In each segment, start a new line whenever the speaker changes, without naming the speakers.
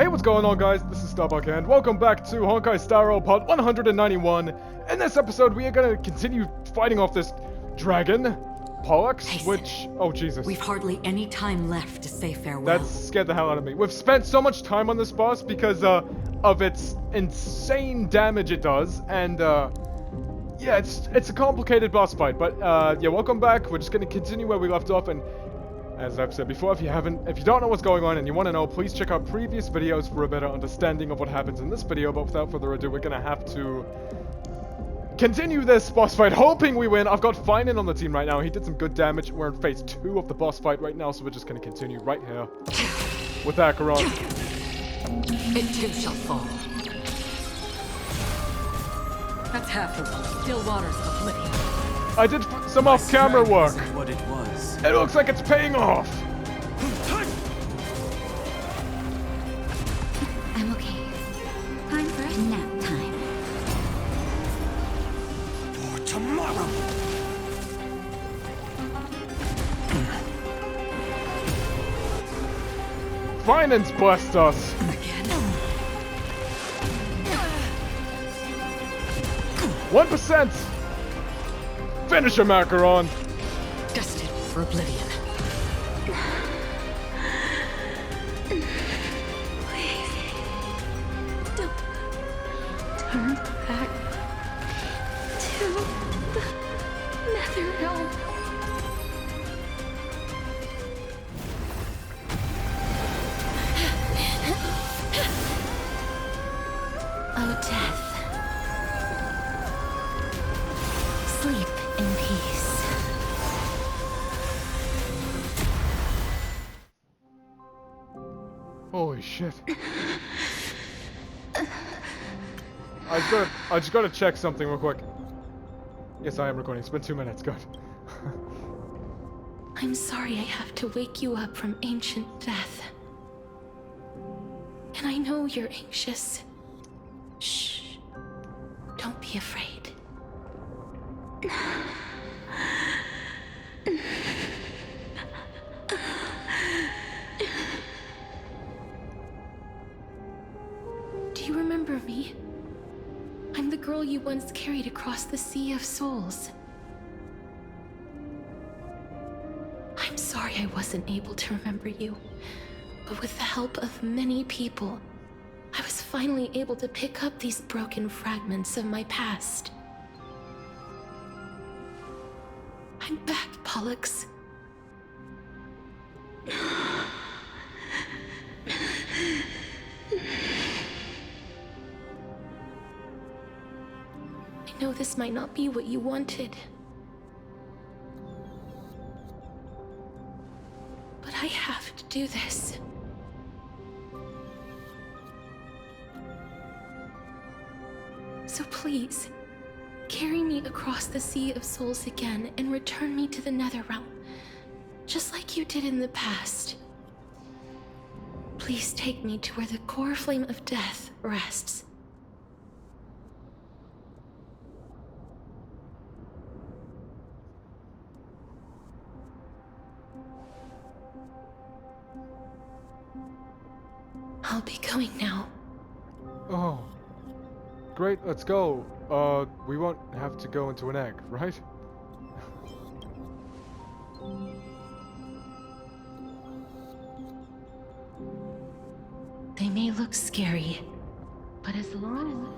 Hey, what's going on, guys? This is Starbuck, and welcome back to Honkai Star Rail Part 191. In this episode, we are gonna continue fighting off this dragon, Pollux, which... Oh, Jesus.
We've hardly any time left to say farewell.
That scared the hell out of me. We've spent so much time on this boss because, of its insane damage it does, and, yeah, it's a complicated boss fight, but, yeah, welcome back. We're just gonna continue where we left off, and as I've said before, if you don't know what's going on and you want to know, please check out previous videos for a better understanding of what happens in this video, but without further ado, we're gonna have to continue this boss fight, hoping we win. I've got Finan on the team right now. He did some good damage. We're in phase 2 of the boss fight right now, so we're just gonna continue right here with Acheron.
It too shall fall. That's half the still waters of oblivion.
I did some off-camera work.
What it was.
It looks like it's paying off.
I'm okay. Time for a nap time.
For tomorrow.
Finance blessed us.
Again.
1%. Finish him, Acheron.
Destined for oblivion.
Please. Don't turn back to the Nether Realm. Oh, death. Sleep in peace.
Holy shit. I just gotta check something real quick. Yes, I am recording. It's been 2 minutes. Good.
I'm sorry I have to wake you up from ancient death. And I know you're anxious. Shh. Don't be afraid. Do you remember me? I'm the girl you once carried across the Sea of Souls. I'm sorry I wasn't able to remember you, but with the help of many people, I was finally able to pick up these broken fragments of my past. I'm back, Pollux. I know this might not be what you wanted, but I have to do this. So please, carry me across the Sea of Souls again and return me to the Nether Realm, just like you did in the past. Please take me to where the core flame of death rests. I'll be going now.
Oh. Great, let's go. We won't have to go into an egg, right?
They may look scary, but as long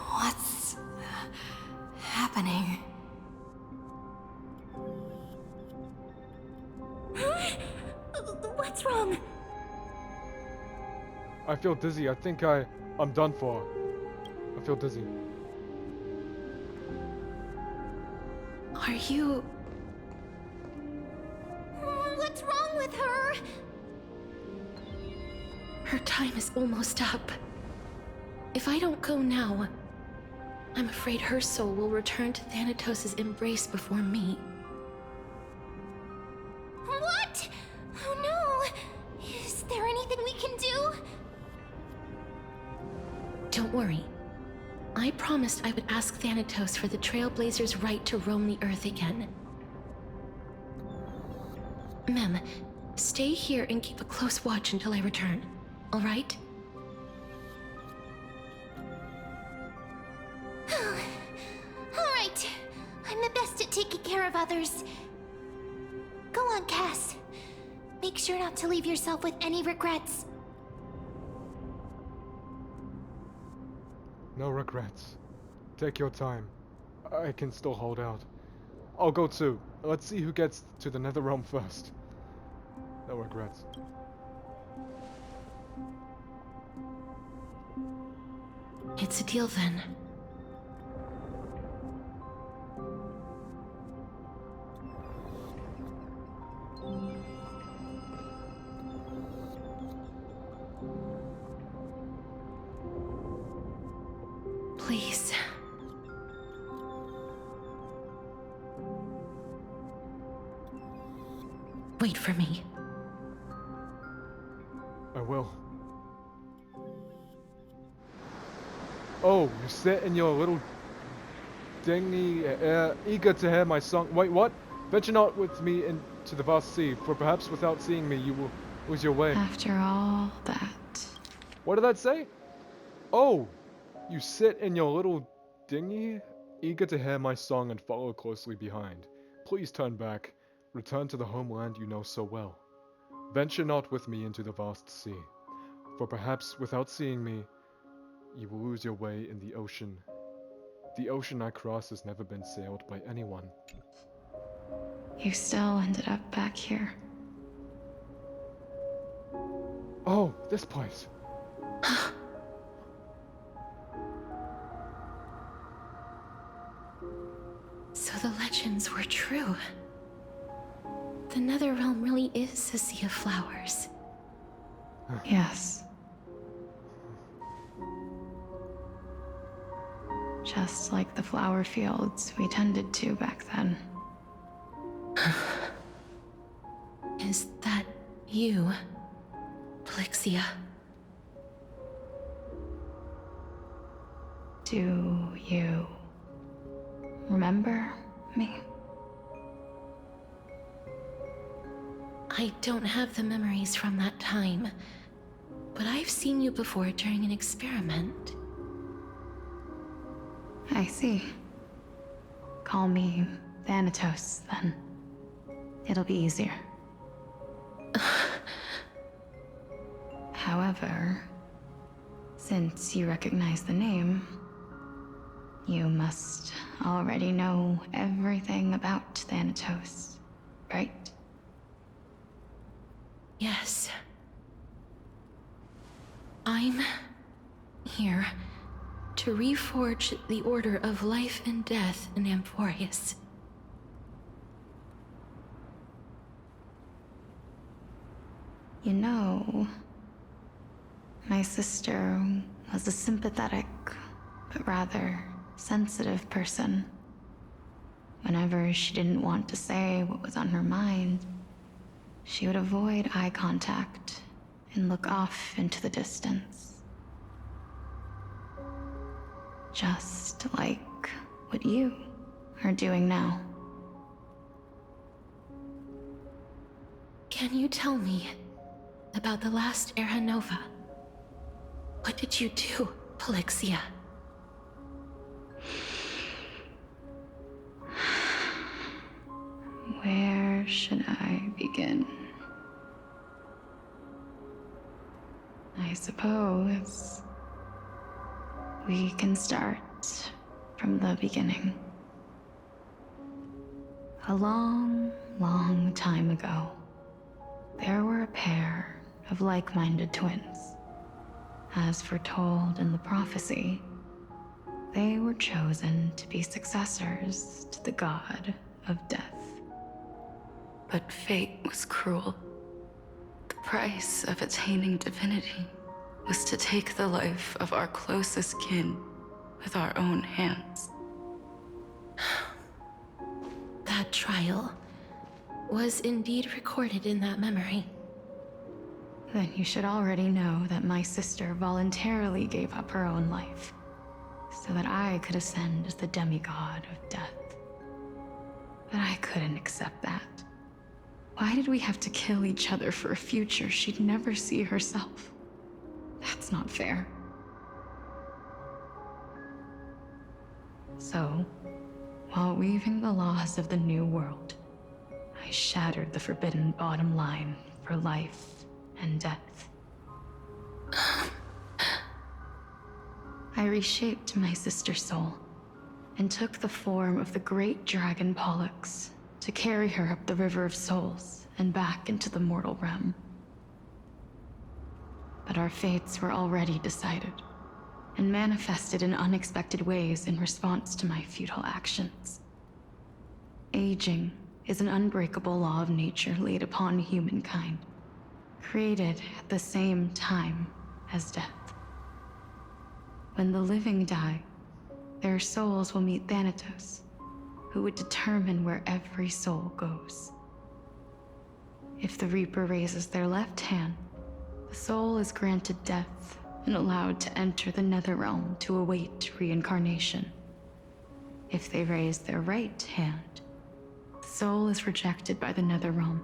What's happening? What's wrong?
I feel dizzy. I think I'm done for. I feel dizzy.
Are you...
What's wrong with her?
Her time is almost up. If I don't go now, I'm afraid her soul will return to Thanatos' embrace before me.
What? Oh no! Is there anything we can do?
Don't worry. I promised I would ask Thanatos for the Trailblazers' right to roam the Earth again. Mem, stay here and keep a close watch until I return. All right?
Alright. I'm the best at taking care of others. Go on, Cass. Make sure not to leave yourself with any regrets.
No regrets. Take your time. I can still hold out. I'll go too. Let's see who gets to the Netherrealm first. No regrets.
It's a deal then. Please. Wait for me.
I will. Oh, you sit in your little dinghy, eager to hear my song. Wait, what? Venture not with me into the vast sea, for perhaps without seeing me you will lose your way.
After all that.
What did that say? Oh, you sit in your little dinghy, eager to hear my song and follow closely behind. Please turn back. Return to the homeland you know so well. Venture not with me into the vast sea, for perhaps without seeing me, you will lose your way in the ocean. The ocean I cross has never been sailed by anyone.
You still ended up back here.
Oh, this place.
So the legends were true. The Netherrealm really is a sea of flowers.
Yes. Just like the flower fields we tended to back then.
Is that you, Plixia?
Do you remember me?
I don't have the memories from that time, but I've seen you before during an experiment.
I see. Call me Thanatos, then. It'll be easier. However, since you recognize the name, you must already know everything about Thanatos, right?
Yes. I'm here to reforge the order of life and death in Amphorius.
You know, my sister was a sympathetic, but rather sensitive person. Whenever she didn't want to say what was on her mind, she would avoid eye contact and look off into the distance. Just like what you are doing now.
Can you tell me about the last Era Nova? What did you do, Plixia?
Where should I begin? I suppose we can start from the beginning. A long, long time ago, there were a pair of like-minded twins. As foretold in the prophecy, they were chosen to be successors to the god of death.
But fate was cruel. The price of attaining divinity was to take the life of our closest kin with our own hands.
That trial was indeed recorded in that memory.
Then you should already know that my sister voluntarily gave up her own life, so that I could ascend as the demigod of death. But I couldn't accept that. Why did we have to kill each other for a future she'd never see herself? That's not fair. So, while weaving the laws of the new world, I shattered the forbidden bottom line for life and death. I reshaped my sister's soul and took the form of the great dragon Pollux to carry her up the River of Souls and back into the mortal realm. But our fates were already decided and manifested in unexpected ways in response to my futile actions. Aging is an unbreakable law of nature laid upon humankind, created at the same time as death. When the living die, their souls will meet Thanatos, who would determine where every soul goes. If the Reaper raises their left hand, the soul is granted death and allowed to enter the Netherrealm to await reincarnation. If they raise their right hand, the soul is rejected by the Netherrealm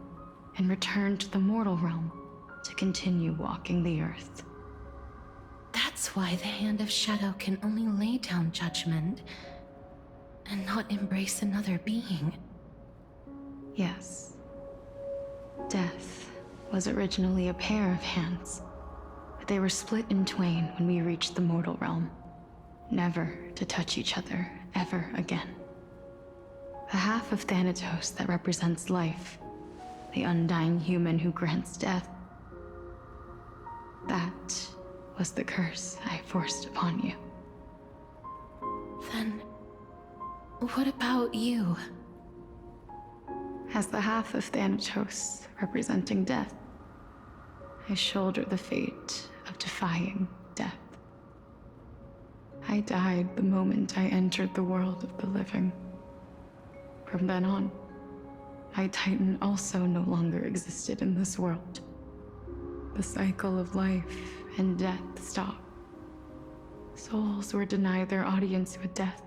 and returned to the mortal realm to continue walking the earth.
That's why the Hand of Shadow can only lay down judgment and not embrace another being.
Yes. Death was originally a pair of hands, but they were split in twain when we reached the mortal realm, never to touch each other ever again. The half of Thanatos that represents life, the undying human who grants death, that was the curse I forced upon you.
Then, what about you?
As the half of Thanatos representing death, I shoulder the fate of defying death. I died the moment I entered the world of the living. From then on, my Titan also no longer existed in this world. The cycle of life and death stopped. Souls were denied their audience with death,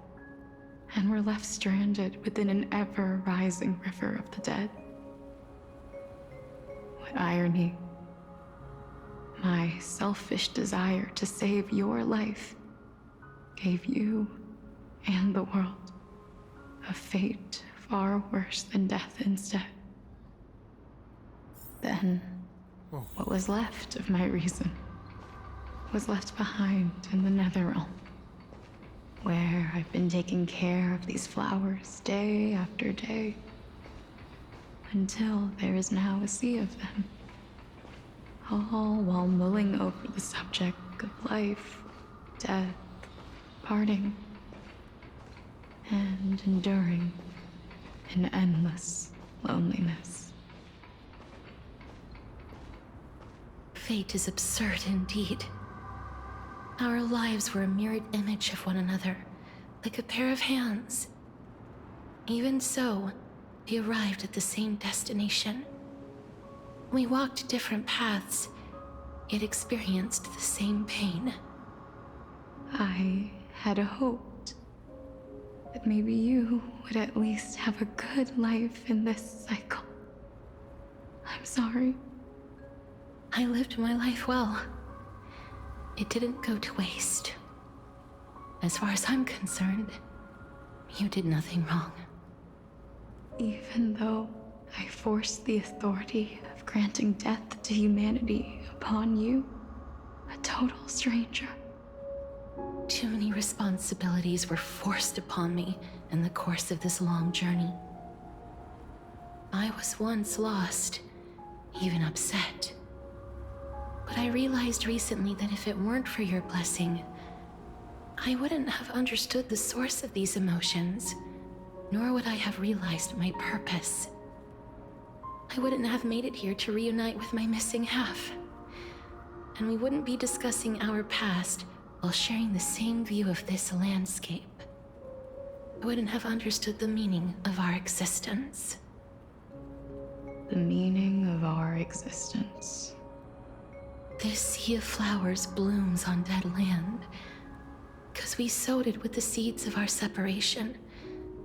and were left stranded within an ever-rising river of the dead. What irony. My selfish desire to save your life gave you and the world a fate far worse than death instead. Then, what was left of my reason was left behind in the Netherrealm, where I've been taking care of these flowers day after day, until there is now a sea of them, all while mulling over the subject of life, death, parting, and enduring in endless loneliness.
Fate is absurd indeed. Our lives were a mirrored image of one another, like a pair of hands. Even so, we arrived at the same destination. We walked different paths, yet experienced the same pain.
I had hoped that maybe you would at least have a good life in this cycle. I'm sorry.
I lived my life well. It didn't go to waste. As far as I'm concerned, you did nothing wrong.
Even though I forced the authority of granting death to humanity upon you, a total stranger.
Too many responsibilities were forced upon me in the course of this long journey. I was once lost, even upset. But I realized recently that if it weren't for your blessing, I wouldn't have understood the source of these emotions, nor would I have realized my purpose. I wouldn't have made it here to reunite with my missing half. And we wouldn't be discussing our past while sharing the same view of this landscape. I wouldn't have understood the meaning of our existence.
The meaning of our existence.
This sea of flowers blooms on dead land, because we sowed it with the seeds of our separation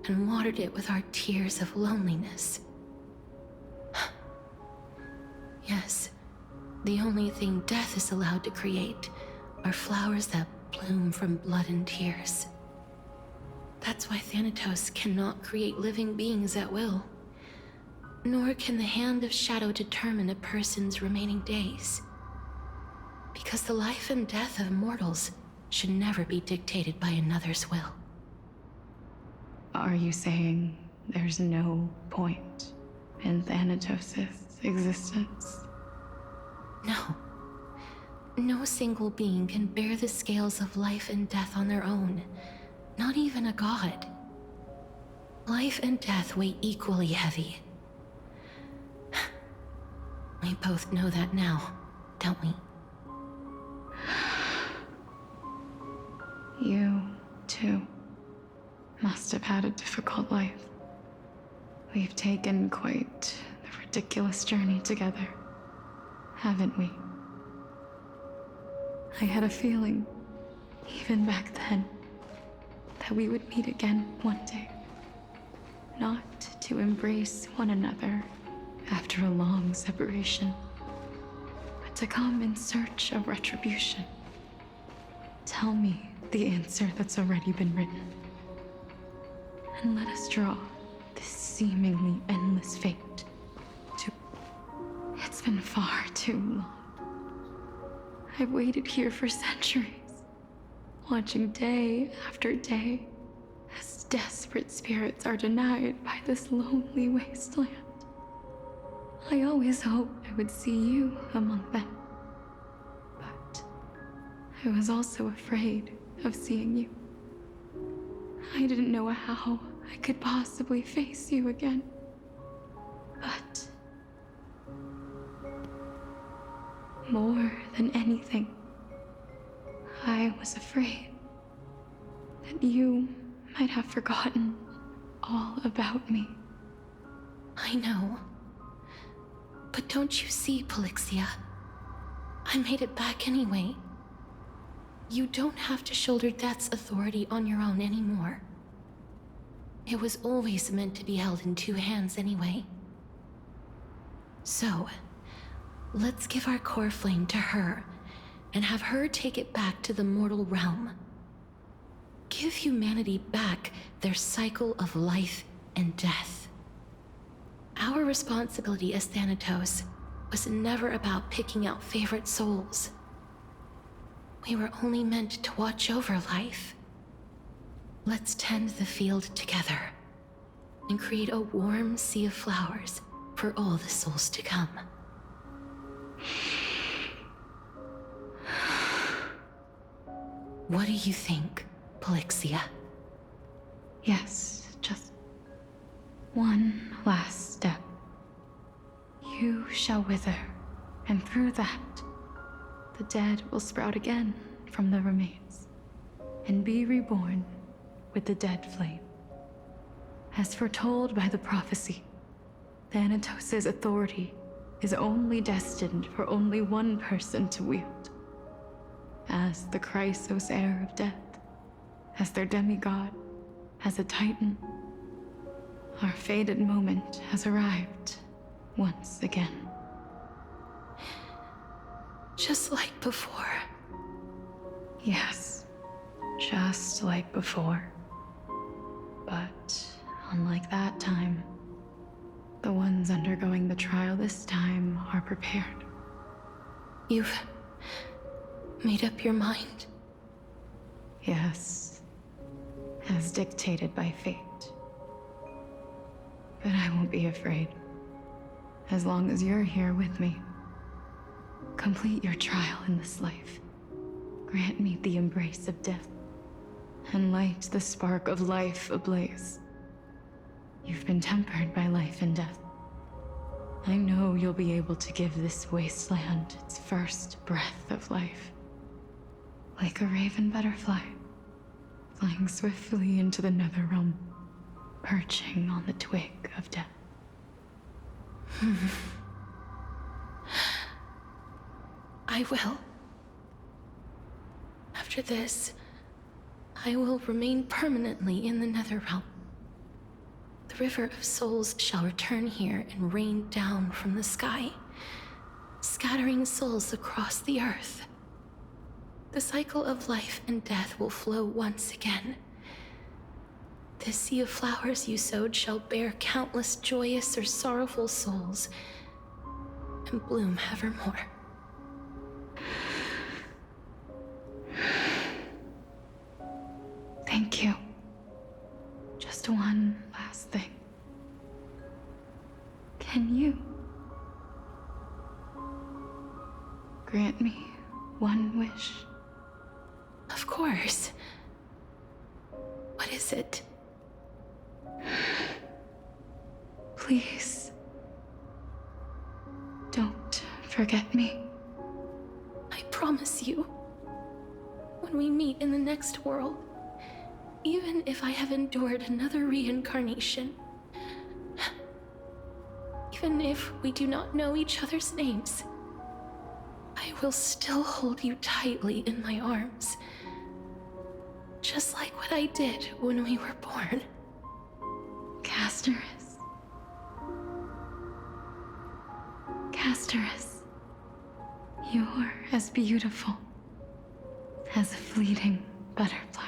and watered it with our tears of loneliness. Yes, the only thing death is allowed to create are flowers that bloom from blood and tears. That's why Thanatos cannot create living beings at will. Nor can the Hand of Shadow determine a person's remaining days. Because the life and death of mortals should never be dictated by another's will.
Are you saying there's no point in Thanatos' existence?
No. No single being can bear the scales of life and death on their own. Not even a god. Life and death weigh equally heavy. We both know that now, don't we?
You, too, must have had a difficult life. We've taken quite the ridiculous journey together, haven't we? I had a feeling, even back then, that we would meet again one day. Not to embrace one another after a long separation, but to come in search of retribution. Tell me the answer that's already been written, and let us draw this seemingly endless fate to... It's been far too long. I've waited here for centuries, watching day after day as desperate spirits are denied by this lonely wasteland. I always hoped I would see you among them, but I was also afraid of seeing you. I didn't know how I could possibly face you again, but more than anything, I was afraid that you might have forgotten all about me.
I know. But don't you see, Polixia? I made it back anyway. You don't have to shoulder death's authority on your own anymore. It was always meant to be held in two hands anyway. So, let's give our core flame to her, and have her take it back to the mortal realm. Give humanity back their cycle of life and death. Our responsibility as Thanatos was never about picking out favorite souls. We were only meant to watch over life. Let's tend the field together, and create a warm sea of flowers for all the souls to come. What do you think, Polixia?
Yes, just one last step. You shall wither, and through that, the dead will sprout again from the remains, and be reborn with the dead flame. As foretold by the prophecy, Thanatos' authority is only destined for only one person to wield. As the Chrysos Heir of death, as their demigod, as a titan, our fated moment has arrived once again.
Just like before.
Yes, just like before. But unlike that time, the ones undergoing the trial this time are prepared.
You've made up your mind?
Yes, as dictated by fate. But I won't be afraid, as long as you're here with me. Complete your trial in this life. Grant me the embrace of death, and light the spark of life ablaze. You've been tempered by life and death. I know you'll be able to give this wasteland its first breath of life. Like a raven butterfly, flying swiftly into the netherrealm, perching on the twig of death.
I will. After this, I will remain permanently in the Netherrealm. The River of Souls shall return here and rain down from the sky, scattering souls across the earth. The cycle of life and death will flow once again. This sea of flowers you sowed shall bear countless joyous or sorrowful souls, and bloom evermore.
Thank you. Just one last thing. Can you grant me one wish?
Of course. What is it?
Please, don't forget me.
I promise you, when we meet in the next world, even if I have endured another reincarnation, even if we do not know each other's names, I will still hold you tightly in my arms, just like what I did when we were born.
Casterus. Casterus. You're as beautiful as a fleeting butterfly.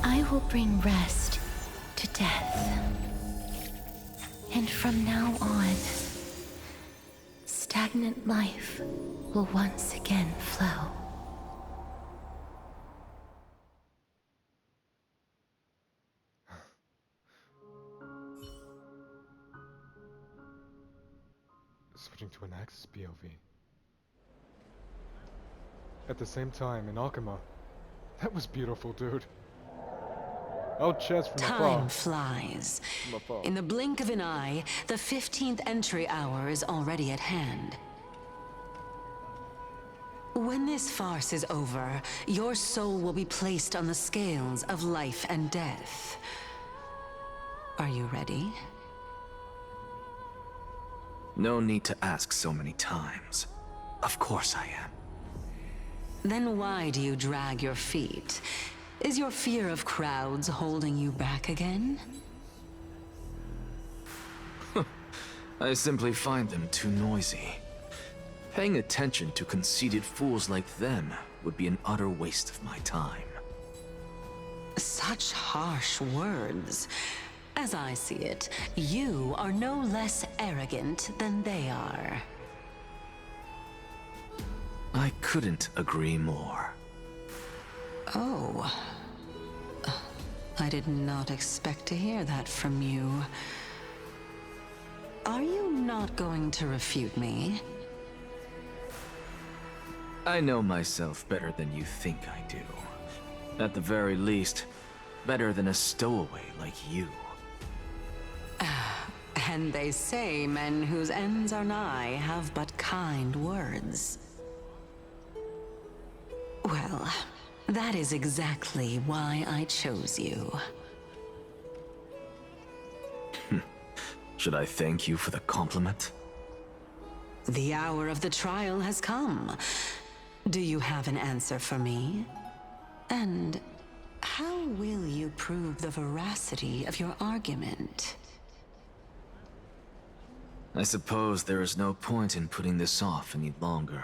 I will bring rest to death. And from now on, stagnant life will once again flow.
Switching to an Axis POV. At the same time, in Okhema. That was beautiful, dude. Oh, chess from afar.
Time flies.
From afar.
In the blink of an eye, the 15th entry hour is already at hand. When this farce is over, your soul will be placed on the scales of life and death. Are you ready?
No need to ask so many times. Of course I am.
Then why do you drag your feet? Is your fear of crowds holding you back again?
I simply find them too noisy. Paying attention to conceited fools like them would be an utter waste of my time.
Such harsh words. As I see it, you are no less arrogant than they are.
I couldn't agree more.
Oh. I did not expect to hear that from you. Are you not going to refute me?
I know myself better than you think I do. At the very least, better than a stowaway like you.
And they say men whose ends are nigh have but kind words. Well, that is exactly why I chose you.
Should I thank you for the compliment?
The hour of the trial has come. Do you have an answer for me? And how will you prove the veracity of your argument?
I suppose there is no point in putting this off any longer.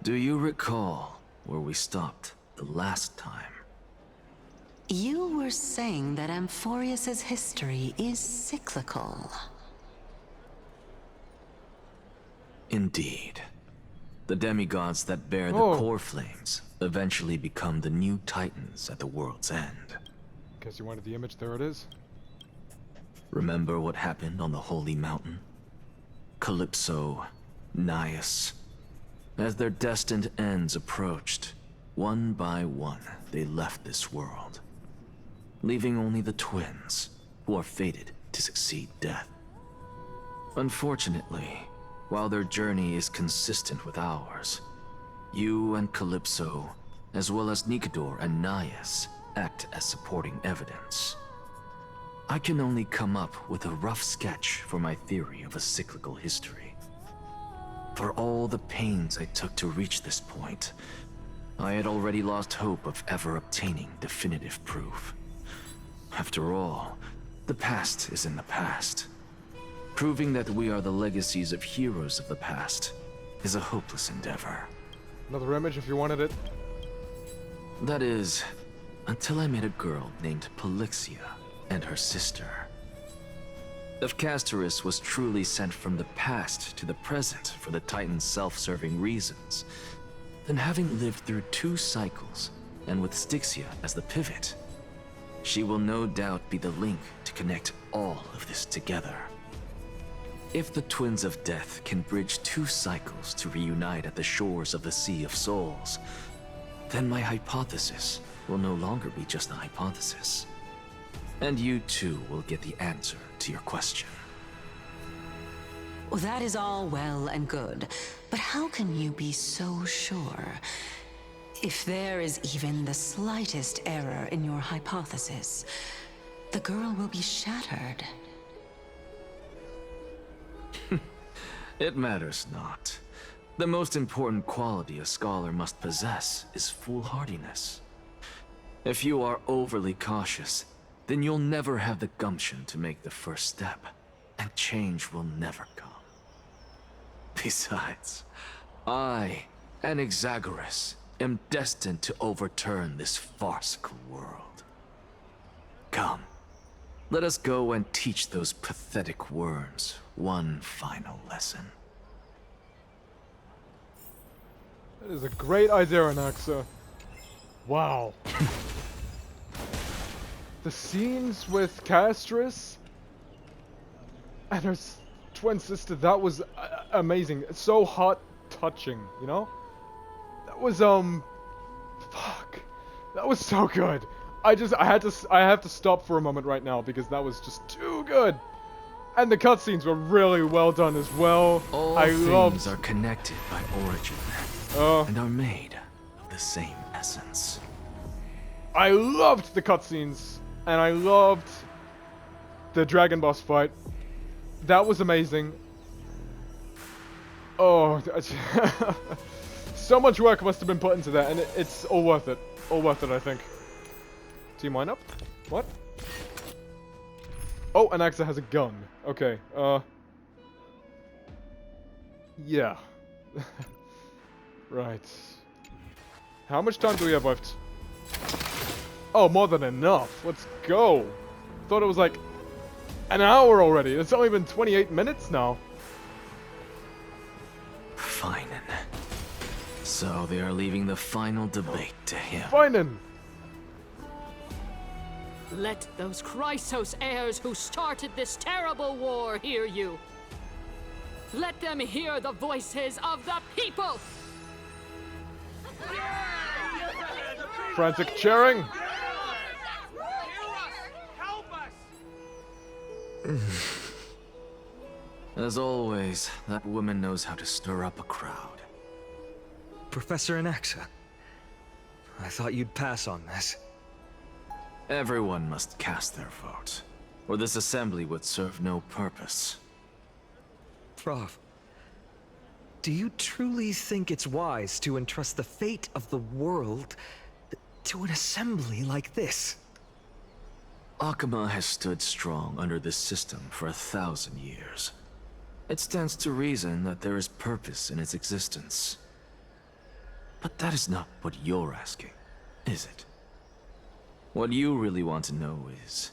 Do you recall where we stopped the last time?
You were saying that Amphorius's history is cyclical.
Indeed. The demigods that bear the core flames eventually become the new titans at the world's end.
Guess you wanted the image, there it is.
Remember what happened on the Holy Mountain? Calypso, Naias. As their destined ends approached, one by one they left this world, leaving only the twins, who are fated to succeed death. Unfortunately, while their journey is consistent with ours, you and Calypso, as well as Nikador and Naias, act as supporting evidence. I can only come up with a rough sketch for my theory of a cyclical history. For all the pains I took to reach this point, I had already lost hope of ever obtaining definitive proof. After all, the past is in the past. Proving that we are the legacies of heroes of the past is a hopeless endeavor.
Another image if you wanted it.
That is, until I met a girl named Polixia and her sister. If Castorus was truly sent from the past to the present for the Titan's self-serving reasons, then having lived through 2 cycles, and with Styxia as the pivot, she will no doubt be the link to connect all of this together. If the Twins of Death can bridge 2 cycles to reunite at the shores of the Sea of Souls, then my hypothesis will no longer be just a hypothesis. And you too will get the answer to your question.
Well, that is all well and good, but how can you be so sure? If there is even the slightest error in your hypothesis, the girl will be shattered.
It matters not. The most important quality a scholar must possess is foolhardiness. If you are overly cautious, then you'll never have the gumption to make the first step, and change will never come. Besides, I, Anaxagoras, am destined to overturn this farcical world. Come, let us go and teach those pathetic worms one final lesson.
That is a great idea, Anaxa. Wow. The scenes with Castorus and her twin sister, that was amazing. It's so heart-touching, you know? That was, fuck. That was so good. I have to stop for a moment right now because that was just too good. And the cutscenes were really well done as well.
All things are connected by origin, and are made of the same essence.
I loved the cutscenes, and I loved the dragon boss fight. That was amazing. Oh, so much work must have been put into that, and it's all worth it. All worth it, I think. Team line up? What? Oh, Anaxa has a gun. Okay, yeah. Right. How much time do we have left? Oh, more than enough. Let's go. Thought it was like an hour already. It's only been 28 minutes now.
Fine. So they are leaving the final debate to him.
Finen!
Let those Chrysos Heirs who started this terrible war hear you. Let them hear the voices of the people!
Frantic cheering.
As always, that woman knows how to stir up a crowd.
Professor Anaxa, I thought you'd pass on this.
Everyone must cast their vote, or this assembly would serve no purpose.
Prof, do you truly think it's wise to entrust the fate of the world to an assembly like this?
Okhema has stood strong under this system for 1,000 years. It stands to reason that there is purpose in its existence. But that is not what you're asking, is it? What you really want to know is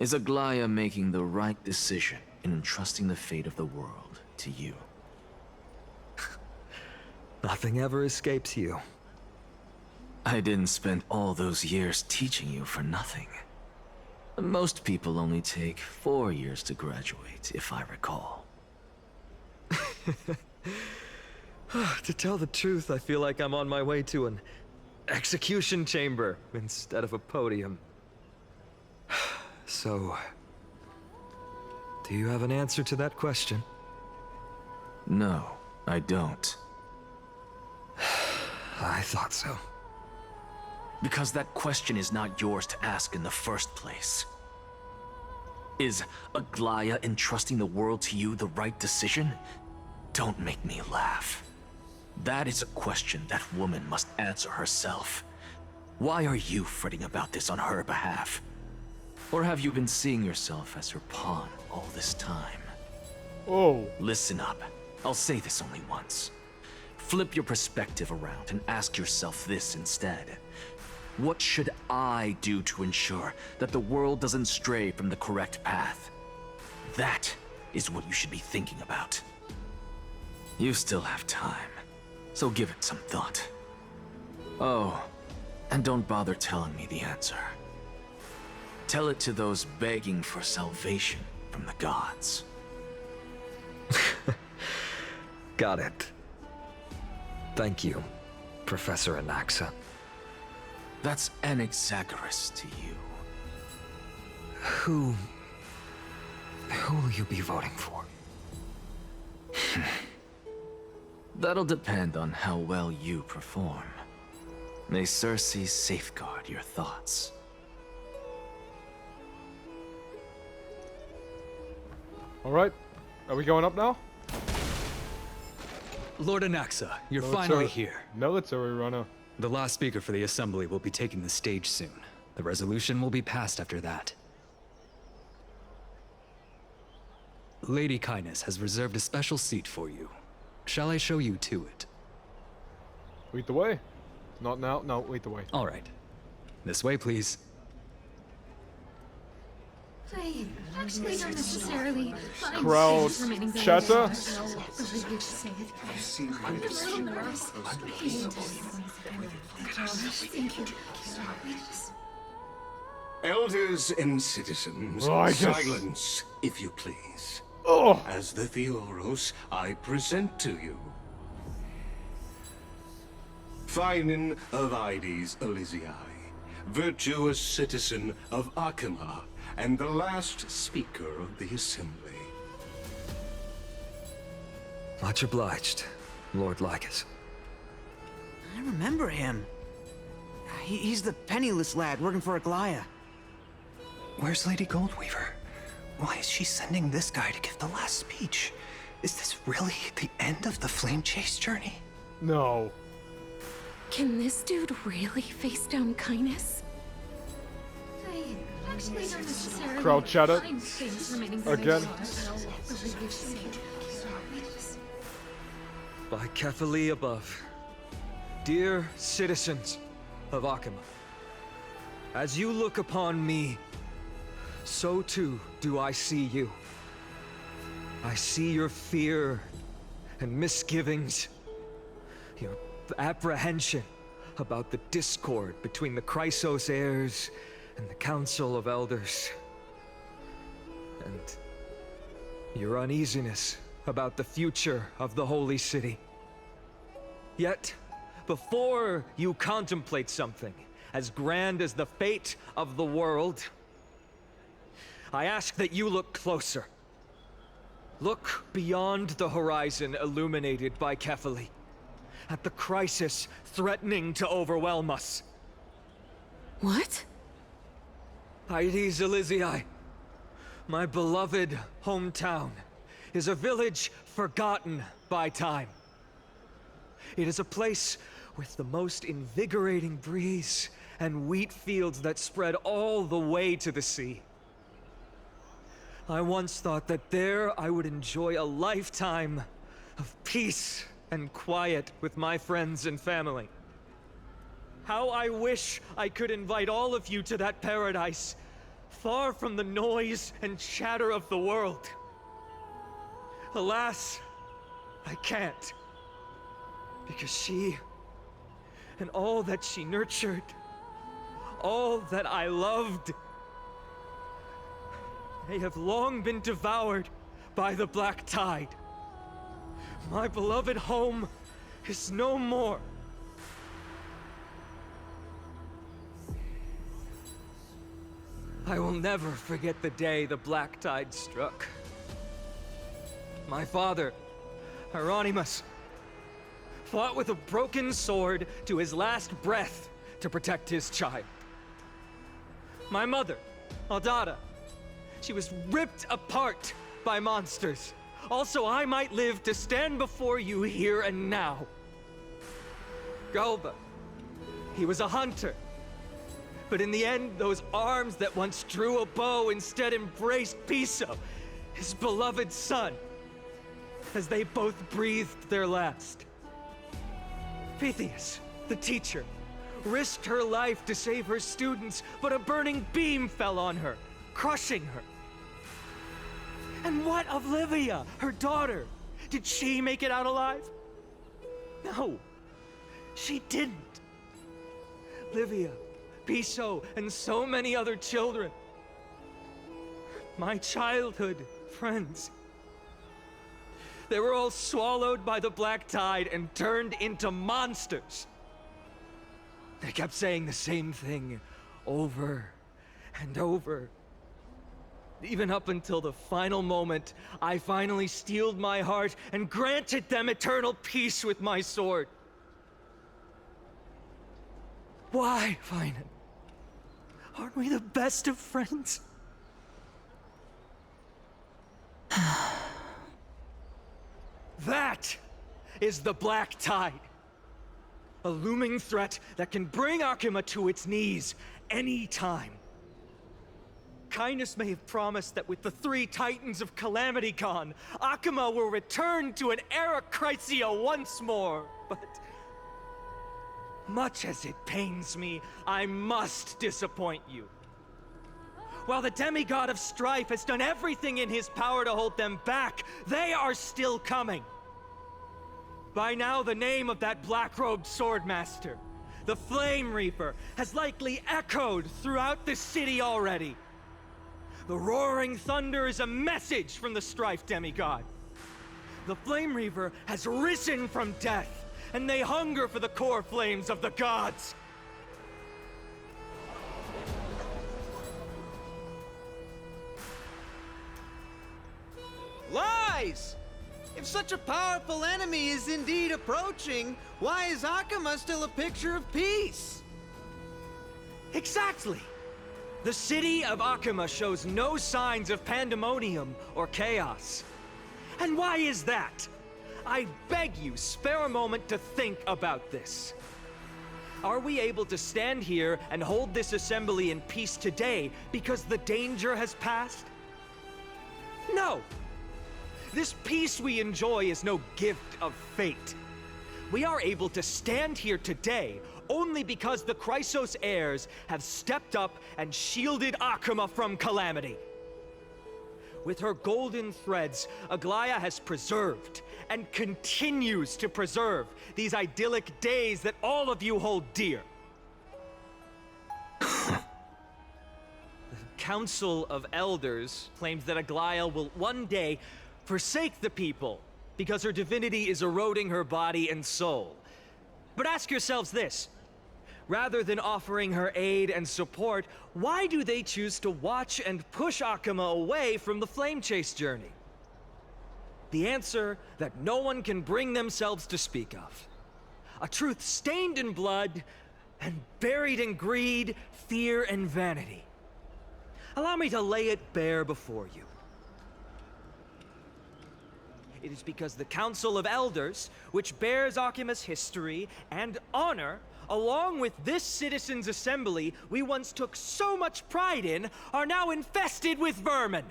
Aglaia making the right decision in entrusting the fate of the world to you?
Nothing ever escapes you.
I didn't spend all those years teaching you for nothing. Most people only take 4 years to graduate, if I recall.
To tell the truth, I feel like I'm on my way to an execution chamber instead of a podium. So, do you have an answer to that question?
No, I don't.
I thought so.
Because that question is not yours to ask in the first place. Is Aglaia entrusting the world to you the right decision? Don't make me laugh. That is a question that woman must answer herself. Why are you fretting about this on her behalf? Or have you been seeing yourself as her pawn all this time?
Oh.
Listen up. I'll say this only once. Flip your perspective around and ask yourself this instead. What should I do to ensure that the world doesn't stray from the correct path? That is what you should be thinking about. You still have time, so give it some thought. Oh, and don't bother telling me the answer. Tell it to those begging for salvation from the gods.
Got it. Thank you, Professor Anaxa.
That's Anaxagoras to you.
Who will you be voting for?
That'll depend on how well you perform. May Circe safeguard your thoughts.
Alright. Are we going up now?
Lord Anaxa, you're
Military-
finally here.
Military runner.
The last speaker for the assembly will be taking the stage soon. The resolution will be passed after that. Lady Kindness has reserved a special seat for you. Shall I show you to it?
Lead the way. Not now. No, lead the way.
All right. This way, please.
I actually don't necessarily find
Crowd
things remaining very
chatter.
Elders and citizens,
Oh, I guess-
silence, if you please.
Oh.
As the Theoros, I present to you Finan of Ides Elysiae, virtuous citizen of Okhema, and the last speaker of the assembly.
Much obliged, Lord Lycus.
I remember him. He's the penniless lad working for Aglaya.
Where's Lady Goldweaver? Why is she sending this guy to give the last speech? Is this really the end of the Flame Chase journey?
No.
Can this dude really face down Kindness?
I actually don't necessarily
Crowd chatter.
find things remaining very
Again.
By Kefali above, dear citizens of Okhema, as you look upon me, so too do I see you. I see your fear and misgivings, your apprehension about the discord between the Chrysos Heirs and the Council of Elders, and your uneasiness about the future of the Holy City. Yet, before you contemplate something as grand as the fate of the world, I ask that you look closer. Look beyond the horizon illuminated by Kefali, at the crisis threatening to overwhelm us.
What?
Ides Elysiae, my beloved hometown, is a village forgotten by time. It is a place with the most invigorating breeze and wheat fields that spread all the way to the sea. I once thought that there I would enjoy a lifetime of peace and quiet with my friends and family. How I wish I could invite all of you to that paradise, far from the noise and chatter of the world. Alas, I can't. Because she, and all that she nurtured, all that I loved, they have long been devoured by the black tide. My beloved home is no more. I will never forget the day the black tide struck. My father, Hieronymus, fought with a broken sword to his last breath to protect his child. My mother, Aldada, she was ripped apart by monsters. Also, I might live to stand before you here and now. Galba. He was a hunter. But in the end, those arms that once drew a bow instead embraced Piso, his beloved son, as they both breathed their last. Pythias, the teacher, risked her life to save her students, but a burning beam fell on her, crushing her. And what of Livia, her daughter? Did she make it out alive? No, she didn't. Livia, Piso, and so many other children. My childhood friends. They were all swallowed by the black tide and turned into monsters. They kept saying the same thing over and over. Even up until the final moment, I finally steeled my heart and granted them eternal peace with my sword. Why, Finan? Aren't we the best of friends? That is the black tide. A looming threat that can bring Okhema to its knees any time. Chrysos may have promised that with the 3 Titans of Calamity gone, Okhema will return to an era Chrysia once more, but much as it pains me, I must disappoint you. While the demigod of strife has done everything in his power to hold them back, they are still coming. By now, the name of that black-robed swordmaster, the Flame Reaper, has likely echoed throughout the city already. The roaring thunder is a message from the strife demigod. The Flame Reaper has risen from death, and they hunger for the core flames of the gods.
Lies! If such a powerful enemy is indeed approaching, why is Okhema still a picture of peace?
Exactly! The city of Okhema shows no signs of pandemonium or chaos. And why is that? I beg you, spare a moment to think about this. Are we able to stand here and hold this assembly in peace today because the danger has passed? No! This peace we enjoy is no gift of fate. We are able to stand here today only because the Chrysos Heirs have stepped up and shielded Okhema from calamity. With her golden threads, Aglaya has preserved and continues to preserve these idyllic days that all of you hold dear. The Council of Elders claims that Aglaya will one day forsake the people because her divinity is eroding her body and soul. But ask yourselves this. Rather than offering her aid and support, why do they choose to watch and push Okhema away from the Flame Chase journey? The answer that no one can bring themselves to speak of. A truth stained in blood and buried in greed, fear, and vanity. Allow me to lay it bare before you. It is because the Council of Elders, which bears Okhema's history and honor, along with this citizens' assembly we once took so much pride in, are now infested with vermin.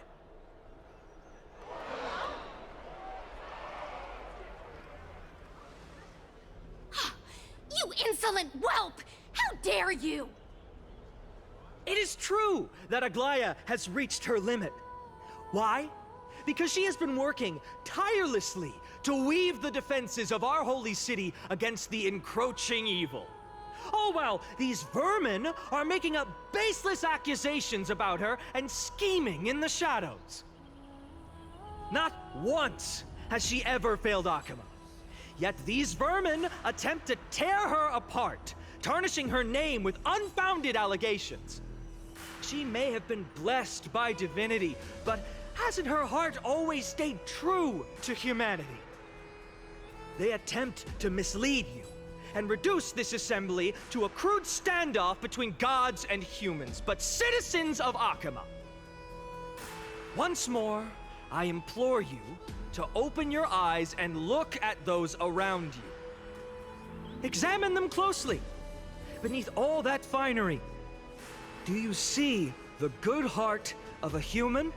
You insolent whelp! How dare you!
It is true that Aglaya has reached her limit. Why? Because she has been working tirelessly to weave the defenses of our holy city against the encroaching evil. All while these vermin are making up baseless accusations about her and scheming in the shadows. Not once has she ever failed Okhema. Yet these vermin attempt to tear her apart, tarnishing her name with unfounded allegations. She may have been blessed by divinity, but hasn't her heart always stayed true to humanity? They attempt to mislead you and reduce this assembly to a crude standoff between gods and humans, but citizens of Okhema. Once more, I implore you to open your eyes and look at those around you. Examine them closely. Beneath all that finery, do you see the good heart of a human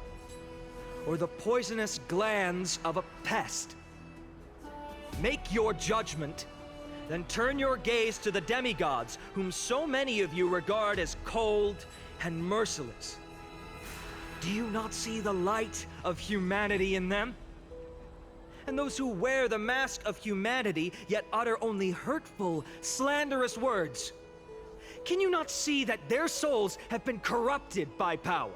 or the poisonous glands of a pest? Make your judgment, then turn your gaze to the demigods, whom so many of you regard as cold and merciless. Do you not see the light of humanity in them? And those who wear the mask of humanity, yet utter only hurtful, slanderous words, can you not see that their souls have been corrupted by power?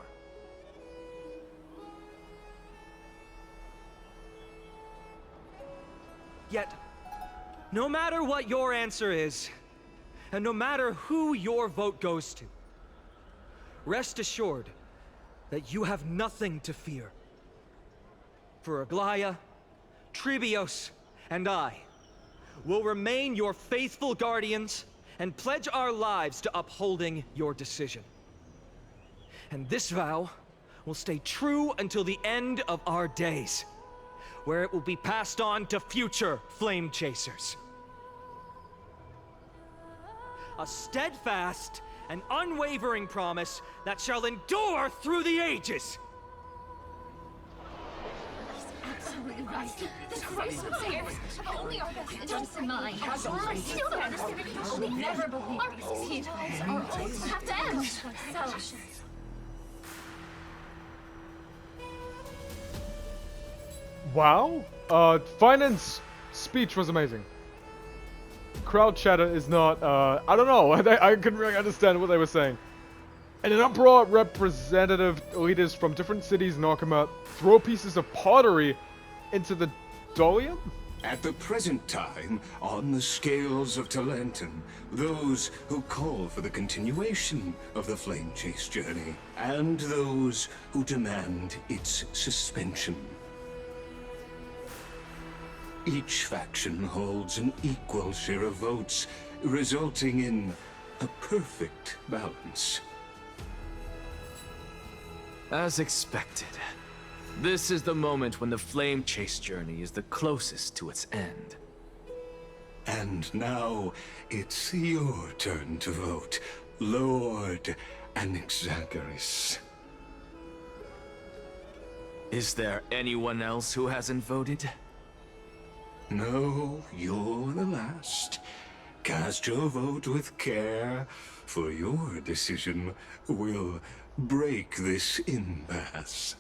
Yet, no matter what your answer is, and no matter who your vote goes to, rest assured that you have nothing to fear. For Aglaya, Tribios, and I will remain your faithful guardians and pledge our lives to upholding your decision. And this vow will stay true until the end of our days, where it will be passed on to future flame chasers. A steadfast and unwavering promise that shall endure through the ages.
Absolutely right. The Chrysos Heirs have only our best interests in mind. I still don't understand. We never believe our lives are always have to end. So,
Wow. Finance speech was amazing. Crowd chatter is not, I don't know. I couldn't really understand what they were saying. And an uproar representative leaders from different cities in Okhema throw pieces of pottery into the Dolium?
At the present time, on the scales of Talentum, those who call for the continuation of the flame chase journey, and those who demand its suspension. Each faction holds an equal share of votes, resulting in a perfect balance.
As expected, this is the moment when the flame chase journey is the closest to its end.
And now, it's your turn to vote, Lord Anaxa.
Is there anyone else who hasn't voted?
No, you're the last. Cast your vote with care, for your decision will break this impasse.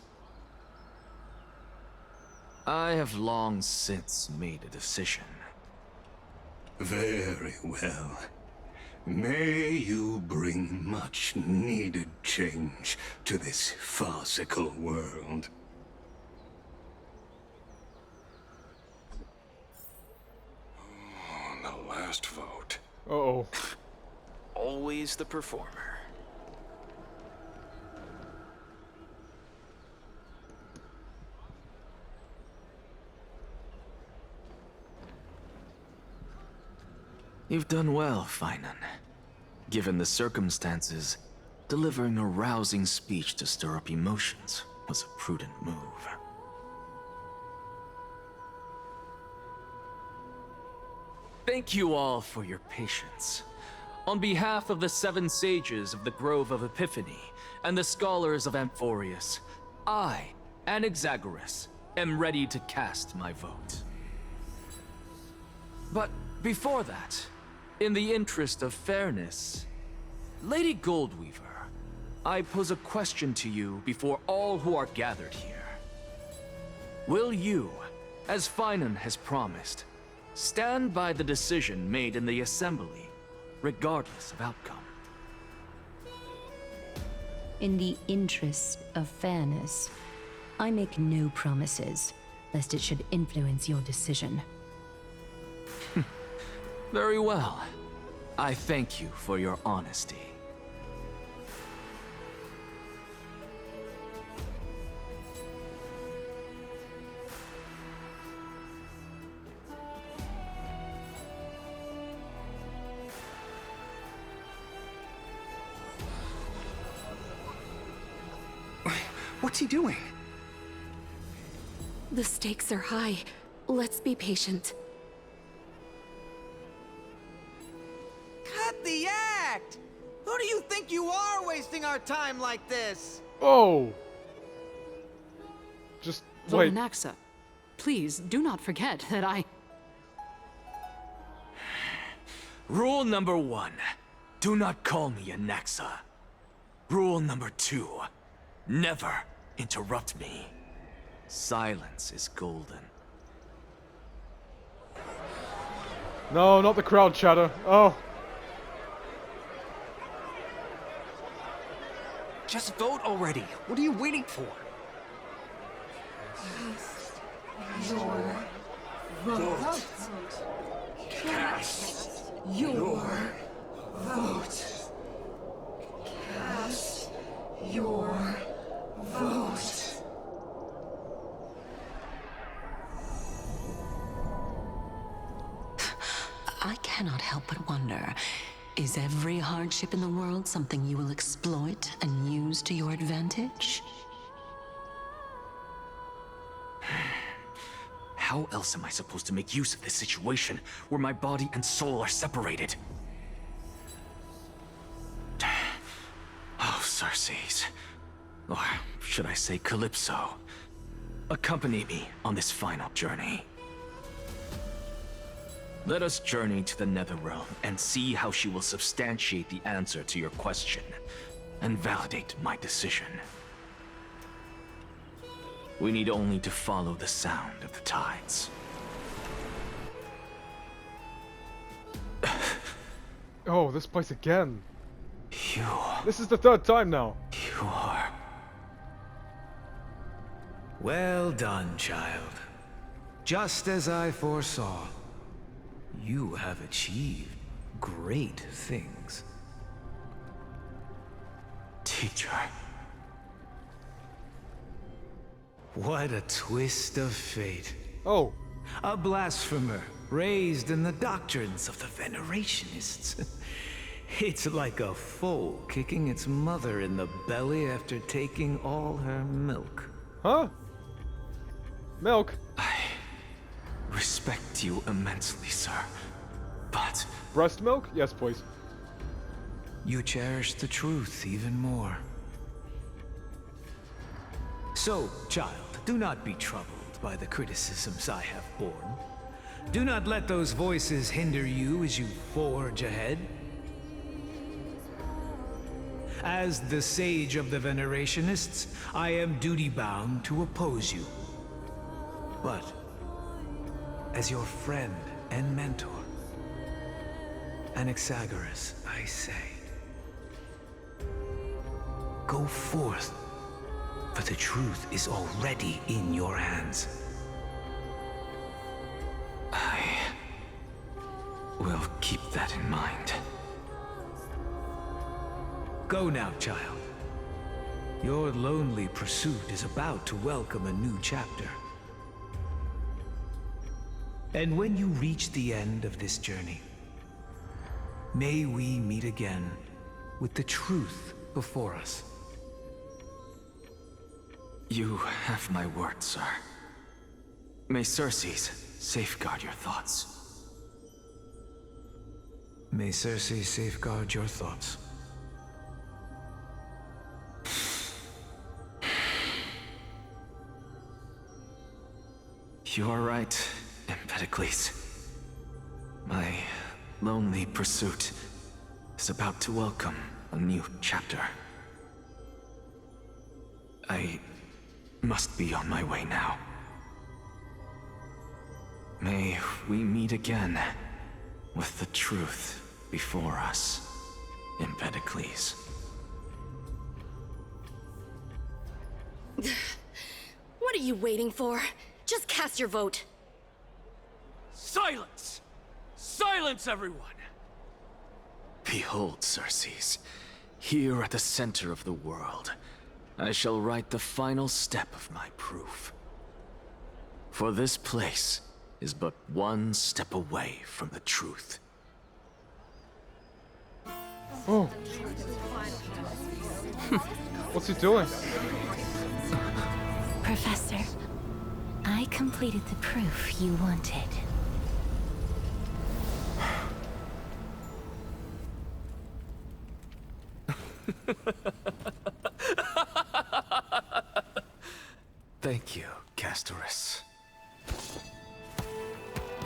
I have long since made a decision.
Very well. May you bring much needed change to this farcical world. The last vote.
Uh-oh.
Always the performer. You've done well, Finan. Given the circumstances, delivering a rousing speech to stir up emotions was a prudent move. Thank you all for your patience. On behalf of the 7 sages of the Grove of Epiphany and the scholars of Amphorius, I, Anaxa, am ready to cast my vote. But before that, in the interest of fairness, Lady Goldweaver, I pose a question to you before all who are gathered here. Will you, as Finan has promised, stand by the decision made in the Assembly, regardless of outcome?
In the interest of fairness, I make no promises, lest it should influence your decision.
Very well. I thank you for your honesty.
What's he doing?
The stakes are high. Let's be patient.
do you think you are wasting our time like this?
Oh! Just
Lord
wait.
Anaxa, please do not forget that I...
Rule number 1. Do not call me Anaxa. Rule number 2. Never interrupt me. Silence is golden.
No, not the crowd chatter. Oh.
Just vote already. What are you waiting for?
Your vote. Cast your vote. Cast your vote.
I cannot help but wonder, is every hardship in the world something you will exploit and use to your advantage?
How else am I supposed to make use of this situation where my body and soul are separated? Oh, Xerxes. Or should I say Calypso? Accompany me on this final journey. Let us journey to the Netherrealm and see how she will substantiate the answer to your question and validate my decision. We need only to follow the sound of the tides.
Oh, this place again.
You...
This is the 3rd time now.
You are...
Well done, child. Just as I foresaw, you have achieved great things.
Teacher.
What a twist of fate.
Oh.
A blasphemer raised in the doctrines of the Venerationists. It's like a foal kicking its mother in the belly after taking all her milk.
Huh? Milk?
I respect you immensely, sir. But...
Breast milk? Yes, please.
You cherish the truth even more. So, child, do not be troubled by the criticisms I have borne. Do not let those voices hinder you as you forge ahead. As the sage of the Venerationists, I am duty-bound to oppose you. But, as your friend and mentor, Anaxagoras, I say, go forth, for the truth is already in your hands.
I will keep that in mind.
Go now, child. Your lonely pursuit is about to welcome a new chapter. And when you reach the end of this journey, may we meet again with the truth before us.
You have my word, sir. May Xerxes safeguard your thoughts.
May Xerxes safeguard your thoughts.
You are right, Empedocles. My lonely pursuit is about to welcome a new chapter. I must be on my way now. May we meet again with the truth before us, Empedocles.
What are you waiting for? Just cast your vote.
Silence! Silence, everyone! Behold, Xerxes, here at the center of the world, I shall write the final step of my proof. For this place is but one step away from the truth.
Oh. What's he doing?
Professor, I completed the proof you wanted.
Thank you, Castorus.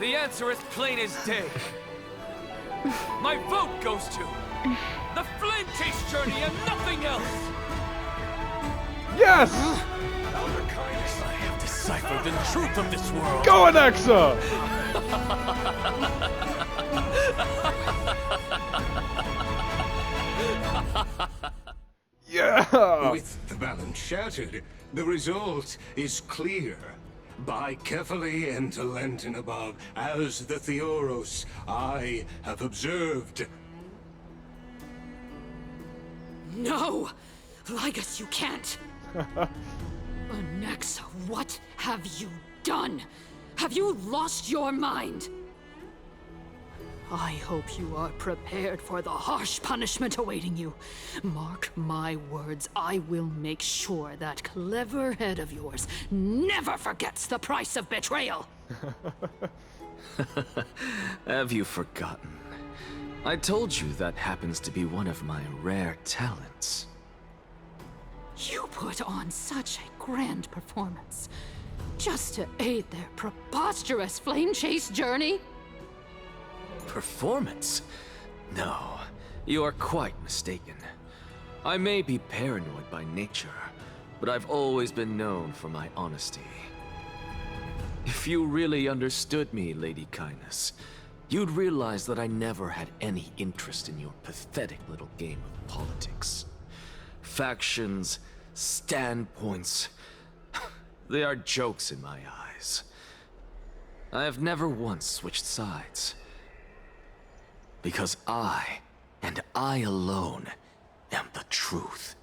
The answer is plain as day. My vote goes to the Flame Chase Journey and nothing else!
Yes!
I have deciphered the truth of this world!
Go, Anaxa! Yeah!
With the balance shattered, the result is clear. By carefully enter Lenten above, as the Theoros I have observed.
No! Lygus, you can't! Anaxa, what have you done? Have you lost your mind? I hope you are prepared for the harsh punishment awaiting you. Mark my words, I will make sure that clever head of yours never forgets the price of betrayal.
Have you forgotten? I told you that happens to be one of my rare talents.
You put on such a grand performance just to aid their preposterous flame chase journey?
Performance? No, you are quite mistaken. I may be paranoid by nature, but I've always been known for my honesty. If you really understood me, Lady Kindness, you'd realize that I never had any interest in your pathetic little game of politics. Factions, standpoints, they are jokes in my eyes. I have never once switched sides. Because I, and I alone, am the truth.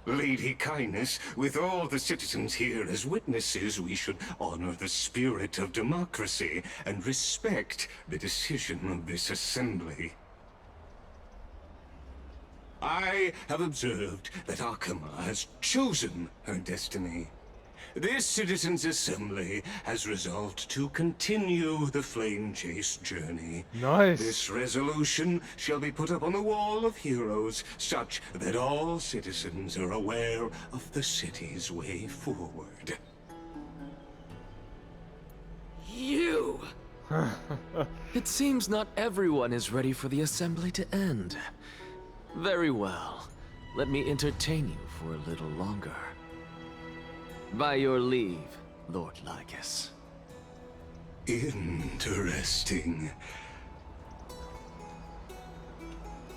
Lady Kindness, with all the citizens here as witnesses, we should honor the spirit of democracy and respect the decision of this assembly. I have observed that Okhema has chosen her destiny. This citizens' assembly has resolved to continue the flame chase journey.
Nice.
This resolution shall be put up on the wall of heroes, such that all citizens are aware of the city's way forward.
You!
It seems not everyone is ready for the assembly to end. Very well. Let me entertain you for a little longer. By your leave, Lord Lygus.
Interesting.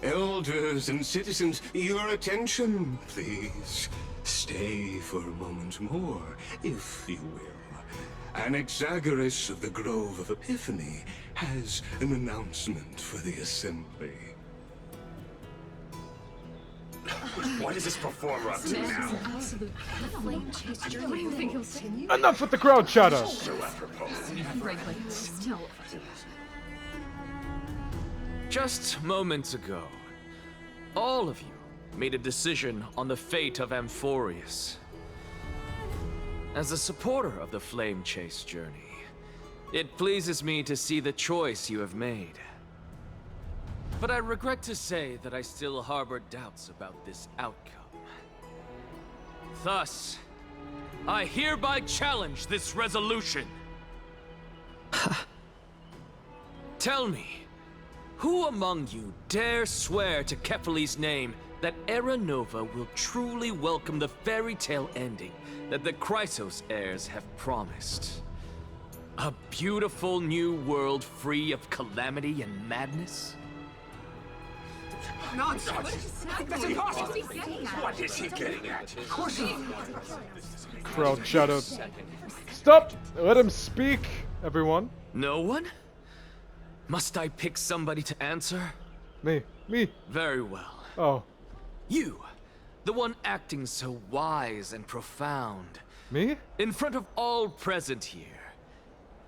Elders and citizens, your attention, please. Stay for a moment more, if you will. Anaxagoras of the Grove of Epiphany has an announcement for the assembly.
What is this performer up to now?
Enough with the crowd chatter!
Just moments ago, all of you made a decision on the fate of Amphorius. As a supporter of the Flame Chase journey, it pleases me to see the choice you have made. But I regret to say that I still harbor doubts about this outcome. Thus, I hereby challenge this resolution. Tell me, who among you dare swear to Kefali's name that Era Nova will truly welcome the fairy tale ending that the Chrysos Heirs have promised? A beautiful new world free of calamity and madness?
Nonsense! That's impossible! What is he getting at? Of course not!
Crowd shouted. Stop! Let him speak, everyone.
No one? Must I pick somebody to answer?
Me.
Very well.
Oh.
You, the one acting so wise and profound.
Me?
In front of all present here.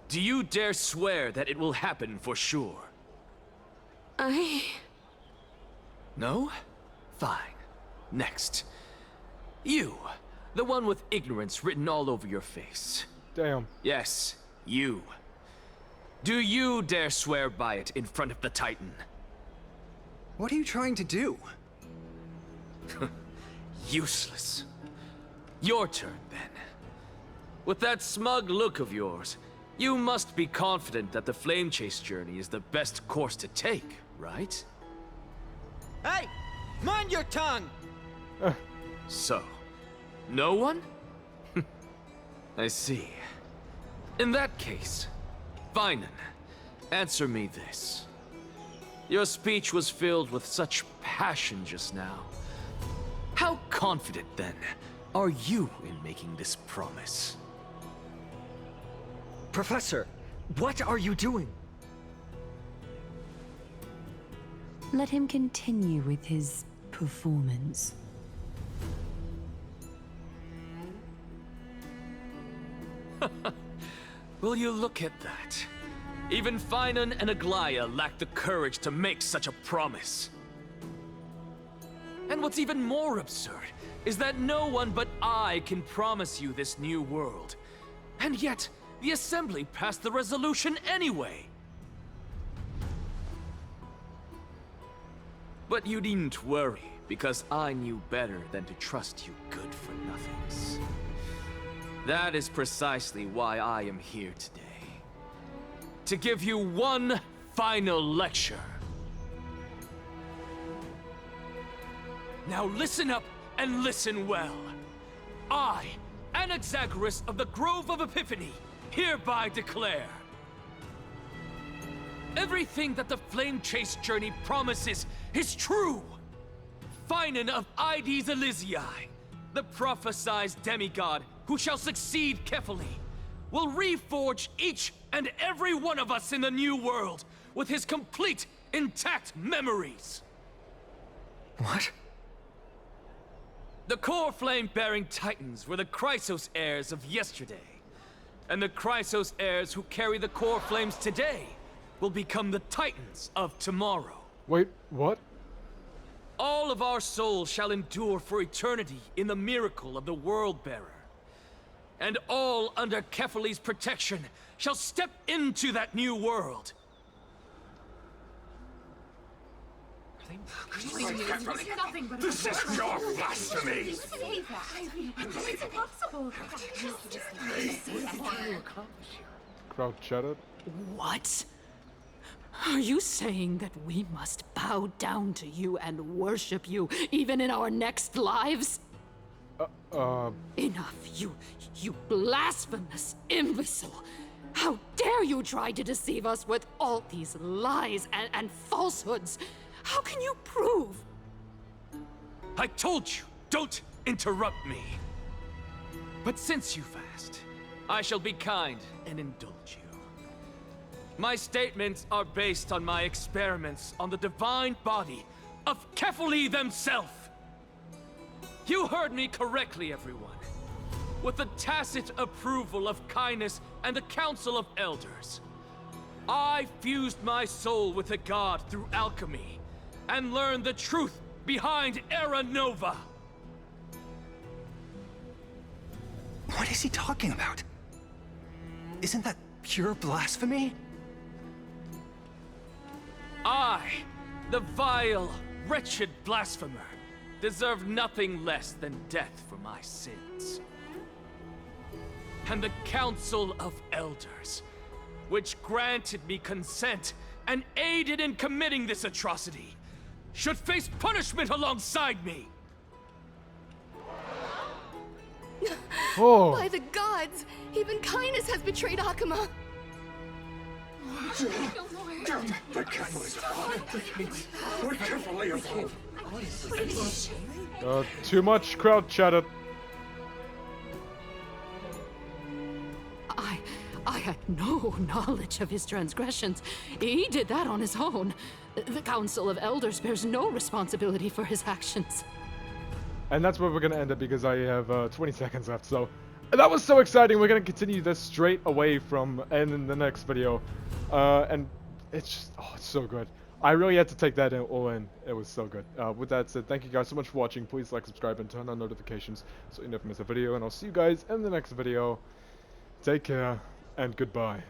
Do you dare swear that it will happen for sure? No? Fine. Next. You, the one with ignorance written all over your face.
Damn.
Yes, you. Do you dare swear by it in front of the Titan?
What are you trying to do?
Useless. Your turn, then. With that smug look of yours, you must be confident that the Flame Chase journey is the best course to take, right?
Hey! Mind your tongue!
So, no one? I see. In that case, Vinan, answer me this. Your speech was filled with such passion just now. How confident, then, are you in making this promise?
Professor, what are you doing?
Let him continue with his performance.
Will you look at that? Even Finan and Aglaya lack the courage to make such a promise. And what's even more absurd is that no one but I can promise you this new world. And yet, the Assembly passed the resolution anyway. But you needn't worry, because I knew better than to trust you good-for-nothings. That is precisely why I am here today. To give you one final lecture. Now listen up and listen well. I, Anaxagoras of the Grove of Epiphany, hereby declare everything that the Flame Chase journey promises is true. Finan of Ides Elysiae, the prophesied demigod who shall succeed Kefali, will reforge each and every one of us in the new world with his complete, intact memories.
What?
The core flame-bearing titans were the Chrysos Heirs of yesterday. And the Chrysos Heirs who carry the core flames today will become the titans of tomorrow.
Wait, what?
All of our souls shall endure for eternity in the miracle of the World-Bearer. And all under Kefali's protection shall step into that new world.
This is your blasphemy!
It's impossible.
Crowd chatted.
What? Are you saying that we must bow down to you and worship you, even in our next lives? Enough, you blasphemous imbecile! How dare you try to deceive us with all these lies and falsehoods? How can you prove?
I told you, don't interrupt me. But since you've asked, I shall be kind and indulge you. My statements are based on my experiments on the divine body of Kefali themselves. You heard me correctly, everyone. With the tacit approval of Kindness and the Council of Elders, I fused my soul with the god through alchemy and learned the truth behind Era Nova.
What is he talking about? Isn't that pure blasphemy?
I, the vile, wretched blasphemer, deserve nothing less than death for my sins. And the Council of Elders, which granted me consent and aided in committing this atrocity, should face punishment alongside me.
Oh.
By the gods, even Kindness has betrayed Okhema.
The camel is We're carefully evolved.
Too much crowd chatted.
I had no knowledge of his transgressions. He did that on his own. The Council of Elders bears no responsibility for his actions.
And that's where we're going to end it because I have 20 seconds left. So that was so exciting. We're going to continue this straight away from and in the next video. And it's just, oh, it's so good. I really had to take that all in. It was so good. With that said, thank you guys so much for watching. Please like, subscribe, and turn on notifications so you never miss a video. And I'll see you guys in the next video. Take care, and goodbye.